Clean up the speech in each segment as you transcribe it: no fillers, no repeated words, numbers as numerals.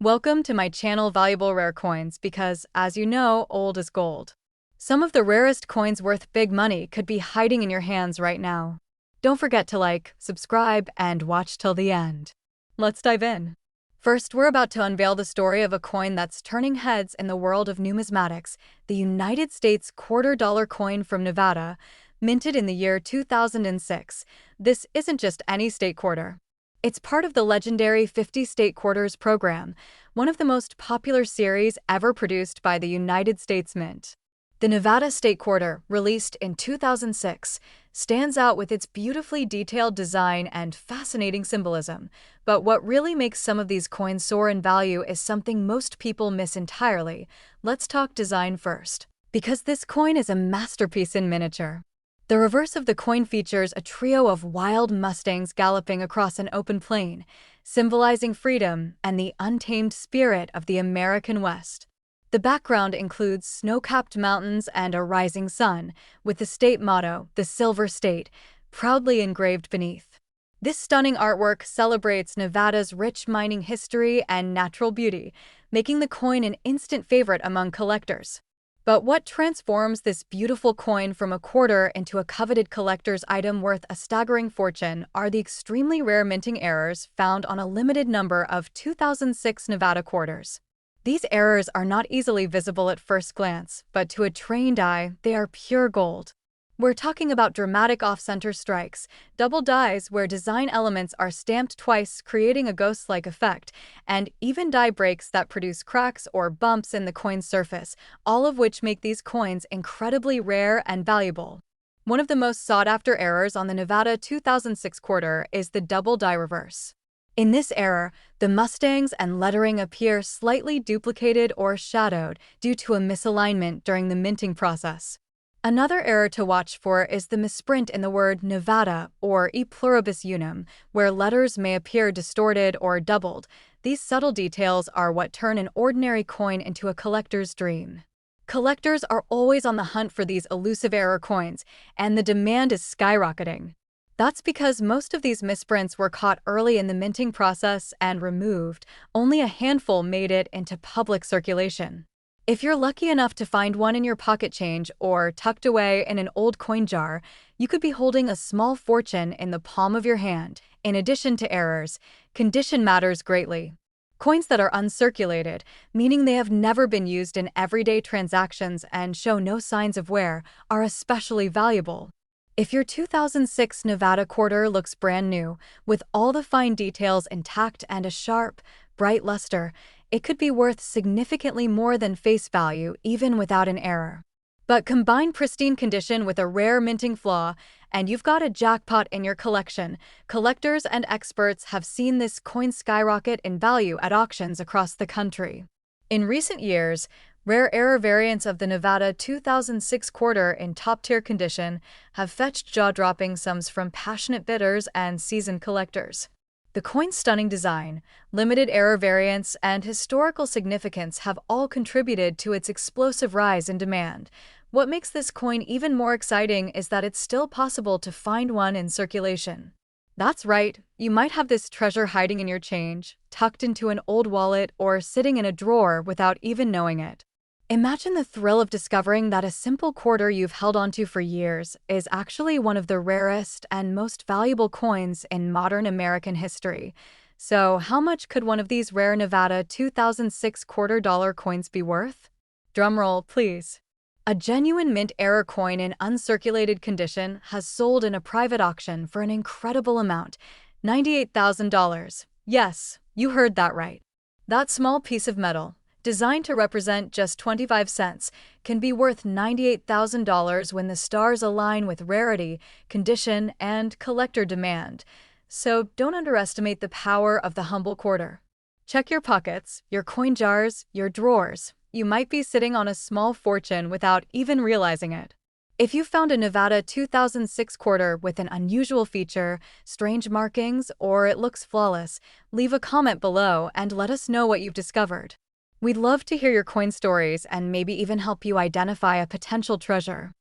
Welcome to my channel Valuable Rare Coins because, as you know, old is gold. Some of the rarest coins worth big money could be hiding in your hands right now. Don't forget to like, subscribe, and watch till the end. Let's dive in. First, we're about to unveil the story of a coin that's turning heads in the world of numismatics, the United States $quarter-dollar coin from Nevada, minted in the year 2006. This isn't just any state quarter. It's part of the legendary 50 State Quarters program, one of the most popular series ever produced by the United States Mint. The Nevada State Quarter, released in 2006, stands out with its beautifully detailed design and fascinating symbolism. But what really makes some of these coins soar in value is something most people miss entirely. Let's talk design first, because this coin is a masterpiece in miniature. The reverse of the coin features a trio of wild mustangs galloping across an open plain, symbolizing freedom and the untamed spirit of the American West. The background includes snow-capped mountains and a rising sun, with the state motto, the Silver State, proudly engraved beneath. This stunning artwork celebrates Nevada's rich mining history and natural beauty, making the coin an instant favorite among collectors. But what transforms this beautiful coin from a quarter into a coveted collector's item worth a staggering fortune are the extremely rare minting errors found on a limited number of 2006 Nevada quarters. These errors are not easily visible at first glance, but to a trained eye, they are pure gold. We're talking about dramatic off-center strikes, double dies where design elements are stamped twice, creating a ghost-like effect, and even die breaks that produce cracks or bumps in the coin's surface, all of which make these coins incredibly rare and valuable. One of the most sought-after errors on the Nevada 2006 quarter is the double die reverse. In this error, the mustangs and lettering appear slightly duplicated or shadowed due to a misalignment during the minting process. Another error to watch for is the misprint in the word Nevada or e pluribus unum, where letters may appear distorted or doubled. These subtle details are what turn an ordinary coin into a collector's dream. Collectors are always on the hunt for these elusive error coins, and the demand is skyrocketing. That's because most of these misprints were caught early in the minting process and removed. Only a handful made it into public circulation. If you're lucky enough to find one in your pocket change or tucked away in an old coin jar, you could be holding a small fortune in the palm of your hand. In addition to errors, condition matters greatly. Coins that are uncirculated, meaning they have never been used in everyday transactions and show no signs of wear, are especially valuable. If your 2006 Nevada quarter looks brand new, with all the fine details intact and a sharp, bright luster, it could be worth significantly more than face value even without an error. But combine pristine condition with a rare minting flaw, and you've got a jackpot in your collection. Collectors and experts have seen this coin skyrocket in value at auctions across the country. In recent years, rare error variants of the Nevada 2006 quarter in top-tier condition have fetched jaw-dropping sums from passionate bidders and seasoned collectors. The coin's stunning design, limited error variants, and historical significance have all contributed to its explosive rise in demand. What makes this coin even more exciting is that it's still possible to find one in circulation. That's right, you might have this treasure hiding in your change, tucked into an old wallet, or sitting in a drawer without even knowing it. Imagine the thrill of discovering that a simple quarter you've held onto for years is actually one of the rarest and most valuable coins in modern American history. So, how much could one of these rare Nevada 2006 $quarter-dollar coins be worth? Drumroll, please. A genuine mint error coin in uncirculated condition has sold in a private auction for an incredible amount, $98,000. Yes, you heard that right. That small piece of metal, designed to represent just 25 cents, can be worth $98,000 when the stars align with rarity, condition, and collector demand. So don't underestimate the power of the humble quarter. Check your pockets, your coin jars, your drawers. You might be sitting on a small fortune without even realizing it. If you found a Nevada 2006 quarter with an unusual feature, strange markings, or it looks flawless, leave a comment below and let us know what you've discovered. We'd love to hear your coin stories and maybe even help you identify a potential treasure.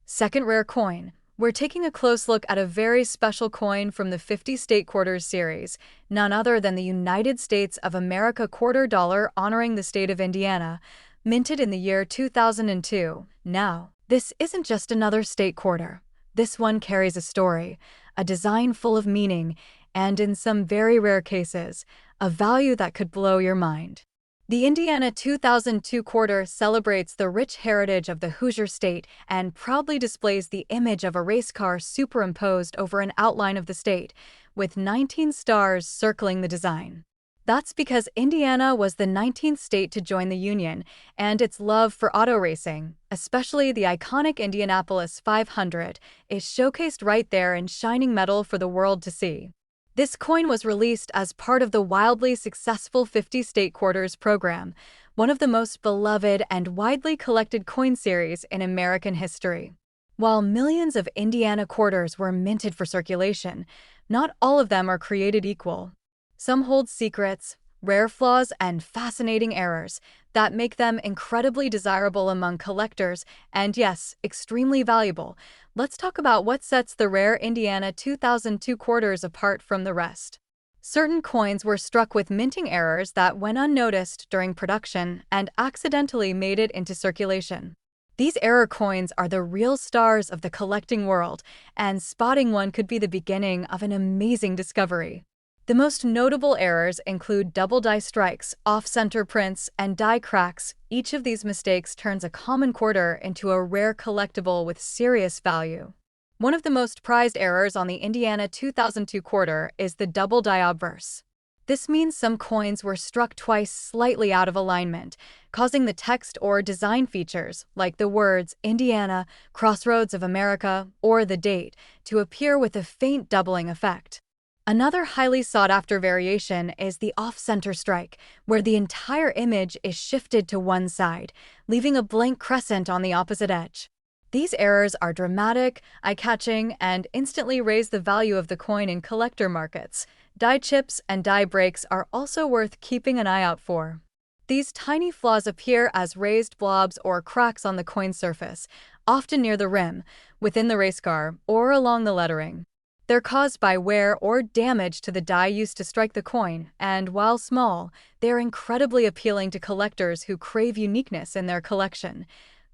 Second rare coin, We're taking a close look at a very special coin from the 50 State Quarters series, none other than the United States of America quarter dollar honoring the state of Indiana, minted in the year 2002. Now, this isn't just another state quarter. This one carries a story, a design full of meaning, and in some very rare cases, a value that could blow your mind. The Indiana 2002 quarter celebrates the rich heritage of the Hoosier state and proudly displays the image of a race car superimposed over an outline of the state, with 19 stars circling the design. That's because Indiana was the 19th state to join the Union, and its love for auto racing, especially the iconic Indianapolis 500, is showcased right there in shining metal for the world to see. This coin was released as part of the wildly successful 50 State Quarters program, one of the most beloved and widely collected coin series in American history. While millions of Indiana quarters were minted for circulation, not all of them are created equal. Some hold secrets, rare flaws, and fascinating errors that make them incredibly desirable among collectors and, yes, extremely valuable. Let's talk about what sets the rare Indiana 2002 quarters apart from the rest. Certain coins were struck with minting errors that went unnoticed during production and accidentally made it into circulation. These error coins are the real stars of the collecting world, and spotting one could be the beginning of an amazing discovery. The most notable errors include double die strikes, off-center prints, and die cracks. Each of these mistakes turns a common quarter into a rare collectible with serious value. One of the most prized errors on the Indiana 2002 quarter is the double die obverse. This means some coins were struck twice slightly out of alignment, causing the text or design features, like the words Indiana, Crossroads of America, or the date, to appear with a faint doubling effect. Another highly sought-after variation is the off-center strike, where the entire image is shifted to one side, leaving a blank crescent on the opposite edge. These errors are dramatic, eye-catching, and instantly raise the value of the coin in collector markets. Die chips and die breaks are also worth keeping an eye out for. These tiny flaws appear as raised blobs or cracks on the coin surface, often near the rim, within the race car, or along the lettering. They're caused by wear or damage to the die used to strike the coin, and while small, they're incredibly appealing to collectors who crave uniqueness in their collection.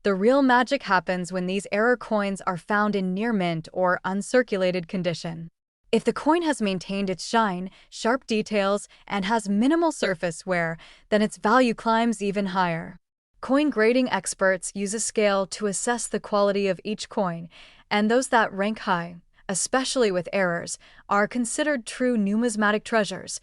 The real magic happens when these error coins are found in near mint or uncirculated condition. If the coin has maintained its shine, sharp details, and has minimal surface wear, then its value climbs even higher. Coin grading experts use a scale to assess the quality of each coin, and those that rank high, especially with errors, are considered true numismatic treasures.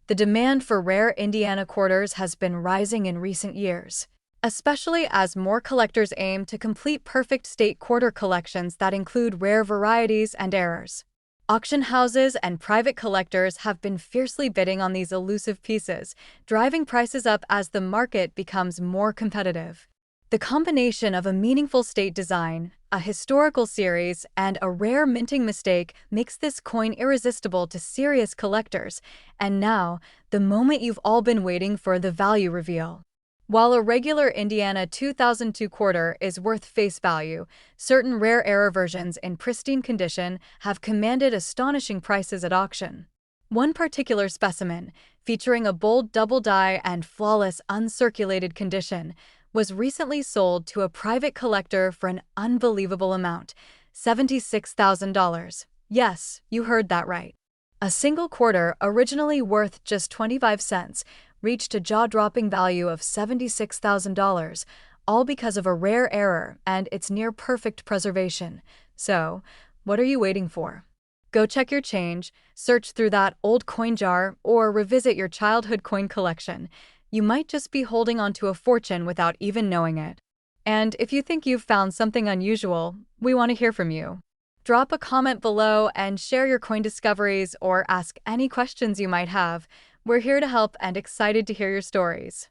The demand for rare Indiana quarters has been rising in recent years, especially as more collectors aim to complete perfect state quarter collections that include rare varieties and errors. Auction houses and private collectors have been fiercely bidding on these elusive pieces, driving prices up as the market becomes more competitive. The combination of a meaningful state design, a historical series, and a rare minting mistake makes this coin irresistible to serious collectors. And now, the moment you've all been waiting for, the value reveal. While a regular Indiana 2002 quarter is worth face value, certain rare error versions in pristine condition have commanded astonishing prices at auction. One particular specimen, featuring a bold double die and flawless uncirculated condition, was recently sold to a private collector for an unbelievable amount, $76,000. Yes, you heard that right. A single quarter, originally worth just 25 cents, reached a jaw-dropping value of $76,000, all because of a rare error and its near-perfect preservation. So, what are you waiting for? Go check your change, search through that old coin jar, or revisit your childhood coin collection. You might just be holding onto a fortune without even knowing it. And if you think you've found something unusual, we want to hear from you. Drop a comment below and share your coin discoveries or ask any questions you might have. We're here to help and excited to hear your stories.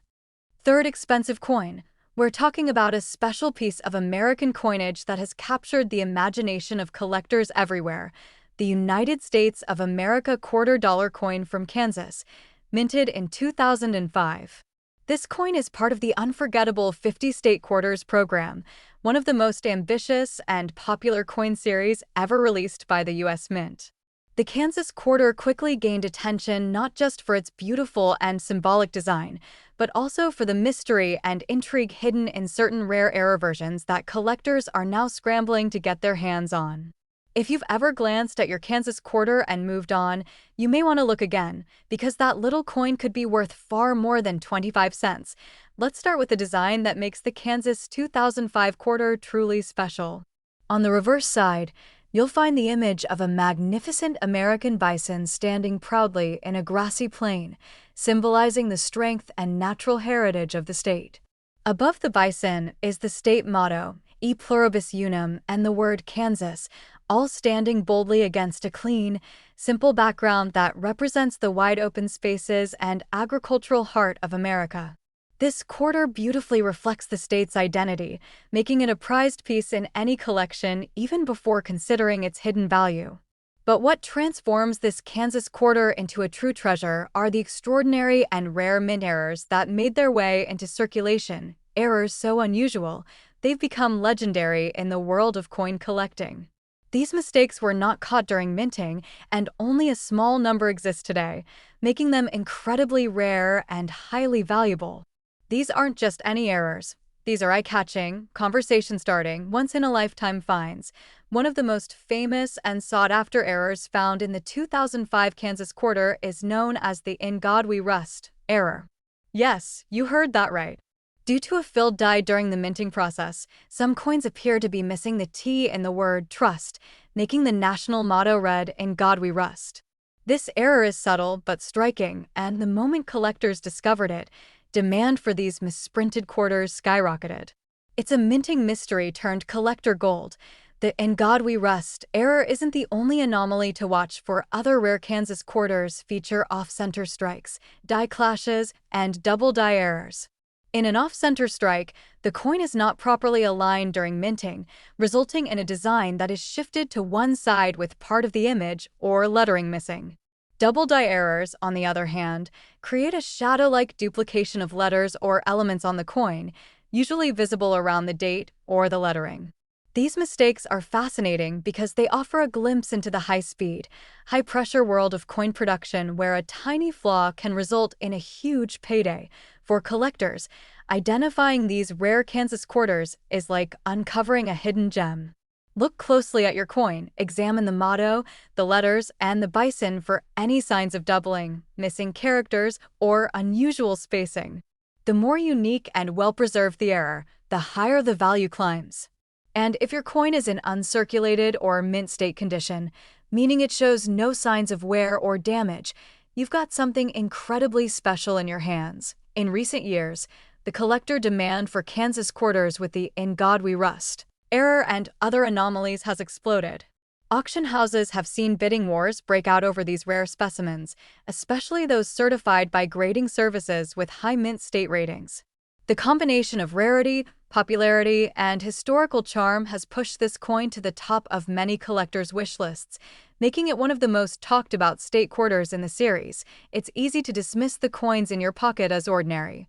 Third expensive coin. We're talking about a special piece of American coinage that has captured the imagination of collectors everywhere. The United States of America quarter dollar coin from Kansas, minted in 2005. This coin is part of the unforgettable 50 State Quarters program, one of the most ambitious and popular coin series ever released by the U.S. Mint. The Kansas quarter quickly gained attention not just for its beautiful and symbolic design, but also for the mystery and intrigue hidden in certain rare error versions that collectors are now scrambling to get their hands on. If you've ever glanced at your Kansas quarter and moved on, you may want to look again, because that little coin could be worth far more than 25 cents. Let's start with the design that makes the Kansas 2005 quarter truly special. On the reverse side, you'll find the image of a magnificent American bison standing proudly in a grassy plain, symbolizing the strength and natural heritage of the state. Above the bison is the state motto, E pluribus unum, and the word Kansas, all standing boldly against a clean, simple background that represents the wide open spaces and agricultural heart of America. This quarter beautifully reflects the state's identity, making it a prized piece in any collection even before considering its hidden value. But what transforms this Kansas quarter into a true treasure are the extraordinary and rare mint errors that made their way into circulation, errors so unusual, they've become legendary in the world of coin collecting. These mistakes were not caught during minting, and only a small number exist today, making them incredibly rare and highly valuable. These aren't just any errors. These are eye-catching, conversation-starting, once-in-a-lifetime finds. One of the most famous and sought-after errors found in the 2005 Kansas quarter is known as the "In God We Rust" error. Yes, you heard that right. Due to a fill dyed during the minting process, some coins appear to be missing the T in the word trust, making the national motto read, "In God We Rust." This error is subtle but striking, and the moment collectors discovered it, demand for these misprinted quarters skyrocketed. It's a minting mystery turned collector gold. The "In God We Rust" error isn't the only anomaly to watch, for other rare Kansas quarters feature off-center strikes, die clashes, and double die errors. In an off-center strike, the coin is not properly aligned during minting, resulting in a design that is shifted to one side with part of the image or lettering missing. Double die errors, on the other hand, create a shadow-like duplication of letters or elements on the coin, usually visible around the date or the lettering. These mistakes are fascinating because they offer a glimpse into the high-speed, high-pressure world of coin production where a tiny flaw can result in a huge payday. For collectors, identifying these rare Kansas quarters is like uncovering a hidden gem. Look closely at your coin, examine the motto, the letters, and the bison for any signs of doubling, missing characters, or unusual spacing. The more unique and well-preserved the error, the higher the value climbs. And if your coin is in uncirculated or mint state condition, meaning it shows no signs of wear or damage, you've got something incredibly special in your hands. In recent years, the collector demand for Kansas quarters with the "In God We Rust" error and other anomalies has exploded. Auction houses have seen bidding wars break out over these rare specimens, especially those certified by grading services with high mint state ratings. The combination of rarity, popularity, and historical charm has pushed this coin to the top of many collectors' wish lists, making it one of the most talked about state quarters in the series. It's easy to dismiss the coins in your pocket as ordinary.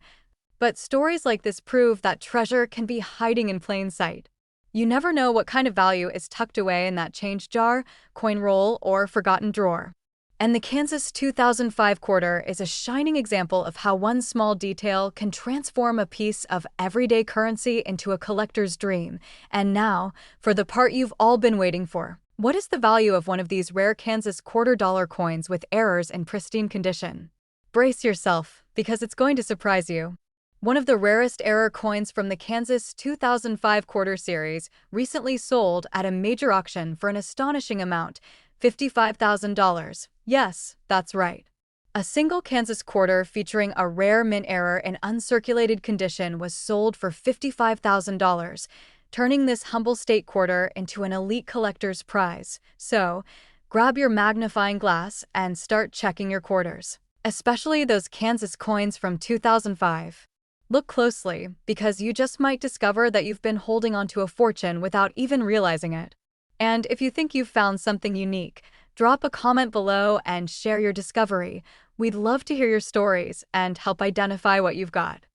But stories like this prove that treasure can be hiding in plain sight. You never know what kind of value is tucked away in that change jar, coin roll, or forgotten drawer. And the Kansas 2005 quarter is a shining example of how one small detail can transform a piece of everyday currency into a collector's dream. And now, for the part you've all been waiting for. What is the value of one of these rare Kansas quarter-dollar coins with errors in pristine condition? Brace yourself, because it's going to surprise you. One of the rarest error coins from the Kansas 2005 quarter series recently sold at a major auction for an astonishing amount, $55,000. Yes, that's right. A single Kansas quarter featuring a rare mint error in uncirculated condition was sold for $55,000, turning this humble state quarter into an elite collector's prize. So, grab your magnifying glass and start checking your quarters, especially those Kansas coins from 2005. Look closely, because you just might discover that you've been holding onto a fortune without even realizing it. And if you think you've found something unique, drop a comment below and share your discovery. We'd love to hear your stories and help identify what you've got.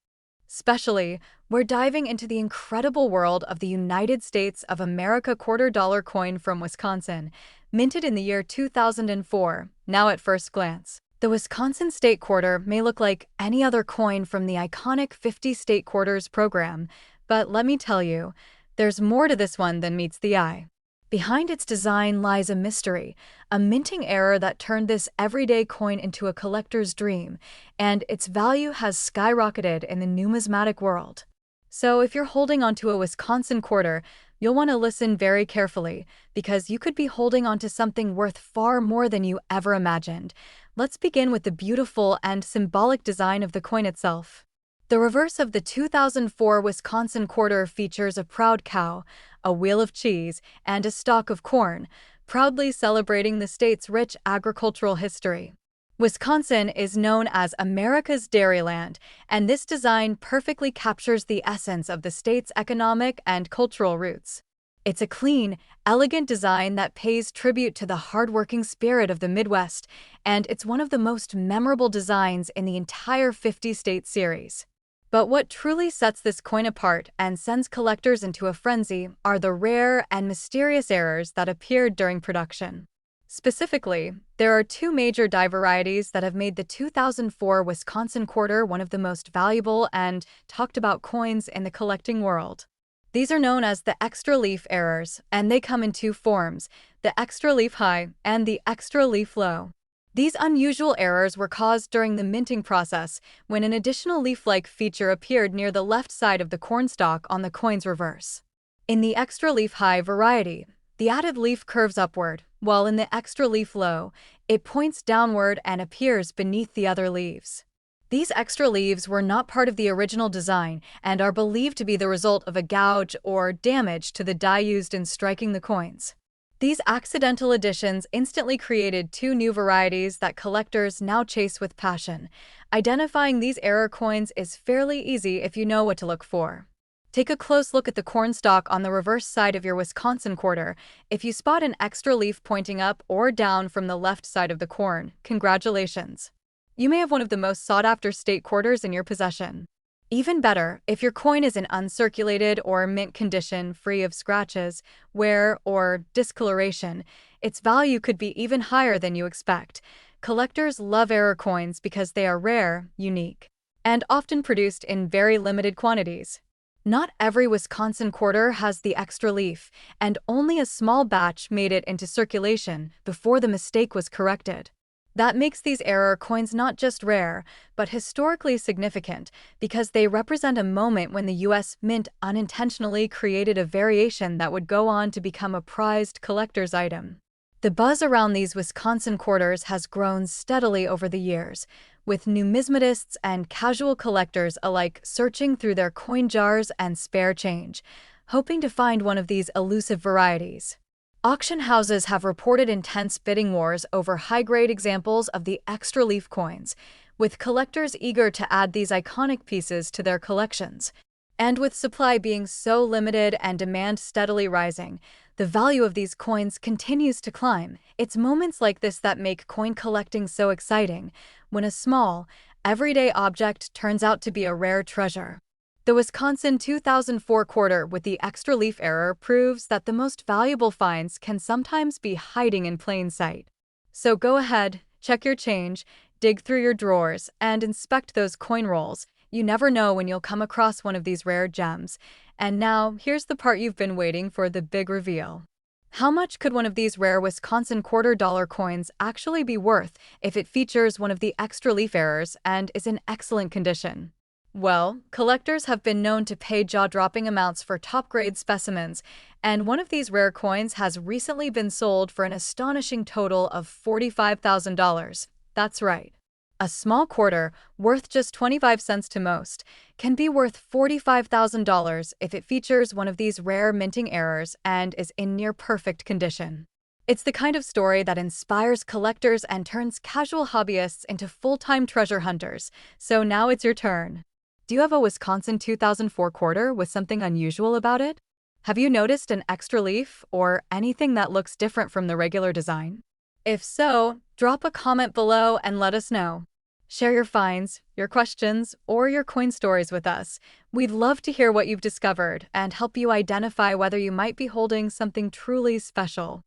Especially, we're diving into the incredible world of the United States of America $quarter coin from Wisconsin, minted in the year 2004, now at first glance. The Wisconsin State Quarter may look like any other coin from the iconic 50 State Quarters program, but let me tell you, there's more to this one than meets the eye. Behind its design lies a mystery, a minting error that turned this everyday coin into a collector's dream, and its value has skyrocketed in the numismatic world. So if you're holding onto a Wisconsin quarter, you'll want to listen very carefully, because you could be holding onto something worth far more than you ever imagined. Let's begin with the beautiful and symbolic design of the coin itself. The reverse of the 2004 Wisconsin quarter features a proud cow, a wheel of cheese, and a stalk of corn, proudly celebrating the state's rich agricultural history. Wisconsin is known as America's Dairyland, and this design perfectly captures the essence of the state's economic and cultural roots. It's a clean, elegant design that pays tribute to the hardworking spirit of the Midwest, and it's one of the most memorable designs in the entire 50-state series. But what truly sets this coin apart and sends collectors into a frenzy are the rare and mysterious errors that appeared during production. Specifically, there are two major die varieties that have made the 2004 Wisconsin quarter one of the most valuable and talked about coins in the collecting world. These are known as the extra leaf errors, and they come in two forms, the extra leaf high and the extra leaf low. These unusual errors were caused during the minting process when an additional leaf-like feature appeared near the left side of the cornstalk on the coin's reverse. In the extra leaf high variety, the added leaf curves upward, while in the extra leaf low, it points downward and appears beneath the other leaves. These extra leaves were not part of the original design and are believed to be the result of a gouge or damage to the die used in striking the coins. These accidental additions instantly created two new varieties that collectors now chase with passion. Identifying these error coins is fairly easy if you know what to look for. Take a close look at the cornstalk on the reverse side of your Wisconsin quarter. If you spot an extra leaf pointing up or down from the left side of the corn, congratulations! You may have one of the most sought-after state quarters in your possession. Even better, if your coin is in uncirculated or mint condition, free of scratches, wear, or discoloration, its value could be even higher than you expect. Collectors love error coins because they are rare, unique, and often produced in very limited quantities. Not every Wisconsin quarter has the extra leaf, and only a small batch made it into circulation before the mistake was corrected. That makes these error coins not just rare, but historically significant because they represent a moment when the U.S. Mint unintentionally created a variation that would go on to become a prized collector's item. The buzz around these Wisconsin quarters has grown steadily over the years, with numismatists and casual collectors alike searching through their coin jars and spare change, hoping to find one of these elusive varieties. Auction houses have reported intense bidding wars over high-grade examples of the extra leaf coins, with collectors eager to add these iconic pieces to their collections. And with supply being so limited and demand steadily rising, the value of these coins continues to climb. It's moments like this that make coin collecting so exciting, when a small, everyday object turns out to be a rare treasure. The Wisconsin 2004 quarter with the extra leaf error proves that the most valuable finds can sometimes be hiding in plain sight. So go ahead, check your change, dig through your drawers, and inspect those coin rolls. You never know when you'll come across one of these rare gems. And now, here's the part you've been waiting for, the big reveal. How much could one of these rare Wisconsin $quarter coins actually be worth if it features one of the extra leaf errors and is in excellent condition? Well, collectors have been known to pay jaw-dropping amounts for top-grade specimens, and one of these rare coins has recently been sold for an astonishing total of $45,000. That's right. A small quarter, worth just 25 cents to most, can be worth $45,000 if it features one of these rare minting errors and is in near-perfect condition. It's the kind of story that inspires collectors and turns casual hobbyists into full-time treasure hunters. So now it's your turn. Do you have a Wisconsin 2004 quarter with something unusual about it? Have you noticed an extra leaf or anything that looks different from the regular design? If so, drop a comment below and let us know. Share your finds, your questions, or your coin stories with us. We'd love to hear what you've discovered and help you identify whether you might be holding something truly special.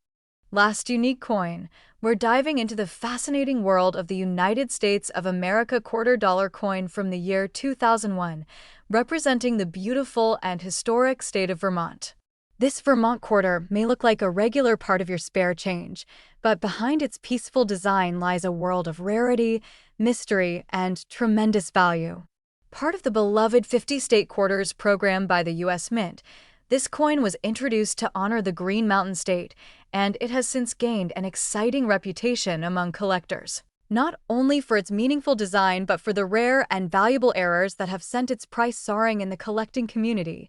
Last unique coin, we're diving into the fascinating world of the United States of America $quarter coin from the year 2001, representing the beautiful and historic state of Vermont. This Vermont quarter may look like a regular part of your spare change, but behind its peaceful design lies a world of rarity, mystery, and tremendous value. Part of the beloved 50-state quarters program by the U.S. Mint, this coin was introduced to honor the Green Mountain State, and it has since gained an exciting reputation among collectors. Not only for its meaningful design, but for the rare and valuable errors that have sent its price soaring in the collecting community.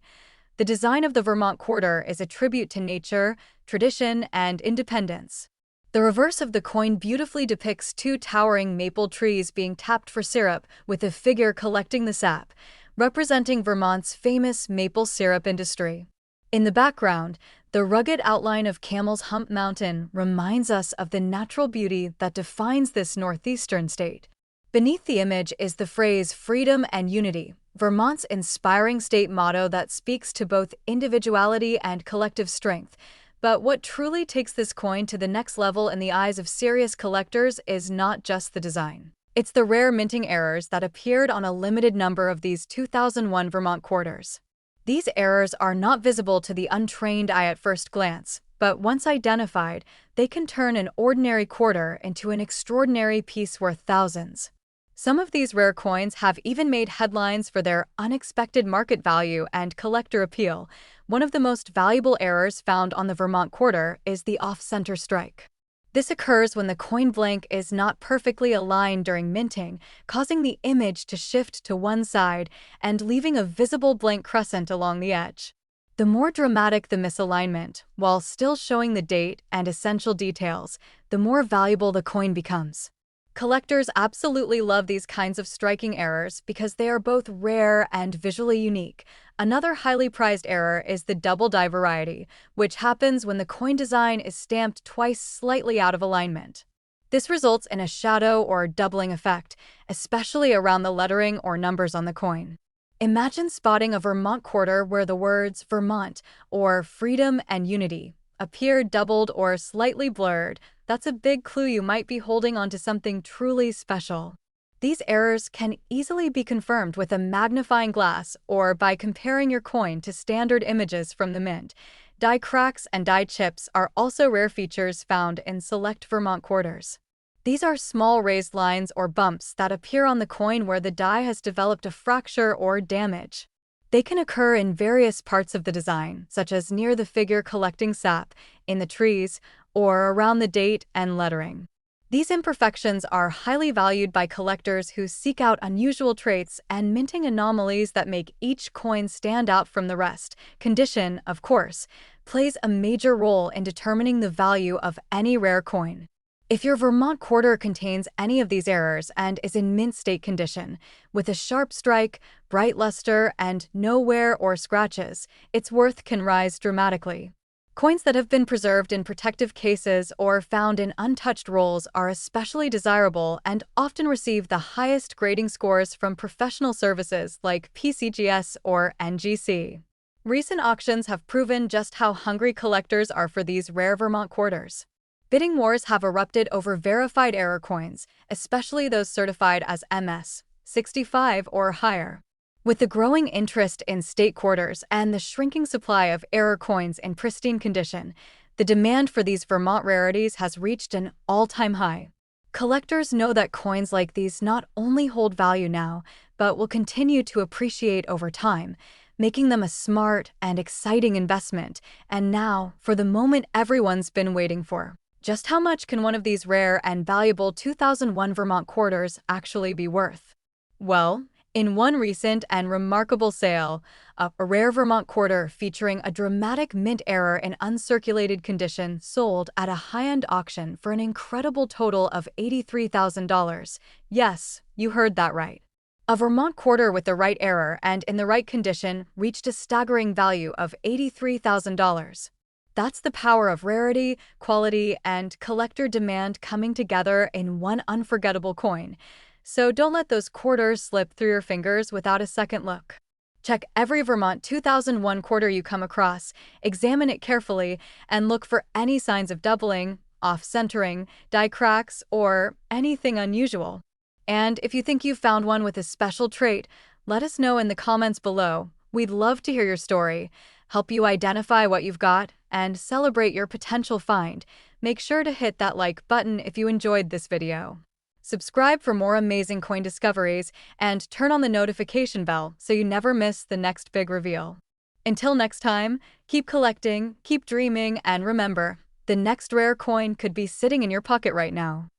The design of the Vermont quarter is a tribute to nature, tradition, and independence. The reverse of the coin beautifully depicts two towering maple trees being tapped for syrup, with a figure collecting the sap, representing Vermont's famous maple syrup industry. In the background, the rugged outline of Camel's Hump Mountain reminds us of the natural beauty that defines this northeastern state. Beneath the image is the phrase "freedom and unity," Vermont's inspiring state motto that speaks to both individuality and collective strength. But what truly takes this coin to the next level in the eyes of serious collectors is not just the design. It's the rare minting errors that appeared on a limited number of these 2001 Vermont quarters. These errors are not visible to the untrained eye at first glance, but once identified, they can turn an ordinary quarter into an extraordinary piece worth thousands. Some of these rare coins have even made headlines for their unexpected market value and collector appeal. One of the most valuable errors found on the Vermont quarter is the off-center strike. This occurs when the coin blank is not perfectly aligned during minting, causing the image to shift to one side and leaving a visible blank crescent along the edge. The more dramatic the misalignment, while still showing the date and essential details, the more valuable the coin becomes. Collectors absolutely love these kinds of striking errors because they are both rare and visually unique. Another highly prized error is the double die variety, which happens when the coin design is stamped twice slightly out of alignment. This results in a shadow or doubling effect, especially around the lettering or numbers on the coin. Imagine spotting a Vermont quarter where the words Vermont or Freedom and Unity appear doubled or slightly blurred. That's a big clue you might be holding onto something truly special. These errors can easily be confirmed with a magnifying glass or by comparing your coin to standard images from the mint. Die cracks and die chips are also rare features found in select Vermont quarters. These are small raised lines or bumps that appear on the coin where the die has developed a fracture or damage. They can occur in various parts of the design, such as near the figure collecting sap, in the trees, or around the date and lettering. These imperfections are highly valued by collectors who seek out unusual traits and minting anomalies that make each coin stand out from the rest. Condition, of course, plays a major role in determining the value of any rare coin. If your Vermont quarter contains any of these errors and is in mint state condition, with a sharp strike, bright luster, and no wear or scratches, its worth can rise dramatically. Coins that have been preserved in protective cases or found in untouched rolls are especially desirable and often receive the highest grading scores from professional services like PCGS or NGC. Recent auctions have proven just how hungry collectors are for these rare Vermont quarters. Bidding wars have erupted over verified error coins, especially those certified as MS 65 or higher. With the growing interest in state quarters and the shrinking supply of error coins in pristine condition, the demand for these Vermont rarities has reached an all-time high. Collectors know that coins like these not only hold value now, but will continue to appreciate over time, making them a smart and exciting investment. And now, for the moment everyone's been waiting for. Just how much can one of these rare and valuable 2001 Vermont quarters actually be worth? Well, in one recent and remarkable sale, a rare Vermont quarter featuring a dramatic mint error in uncirculated condition sold at a high-end auction for an incredible total of $83,000. Yes, you heard that right. A Vermont quarter with the right error and in the right condition reached a staggering value of $83,000. That's the power of rarity, quality, and collector demand coming together in one unforgettable coin. So don't let those quarters slip through your fingers without a second look. Check every Vermont 2001 quarter you come across, examine it carefully, and look for any signs of doubling, off-centering, die cracks, or anything unusual. And if you think you've found one with a special trait, let us know in the comments below. We'd love to hear your story, help you identify what you've got, and celebrate your potential find. Make sure to hit that like button if you enjoyed this video. Subscribe for more amazing coin discoveries, and turn on the notification bell so you never miss the next big reveal. Until next time, keep collecting, keep dreaming, and remember, the next rare coin could be sitting in your pocket right now.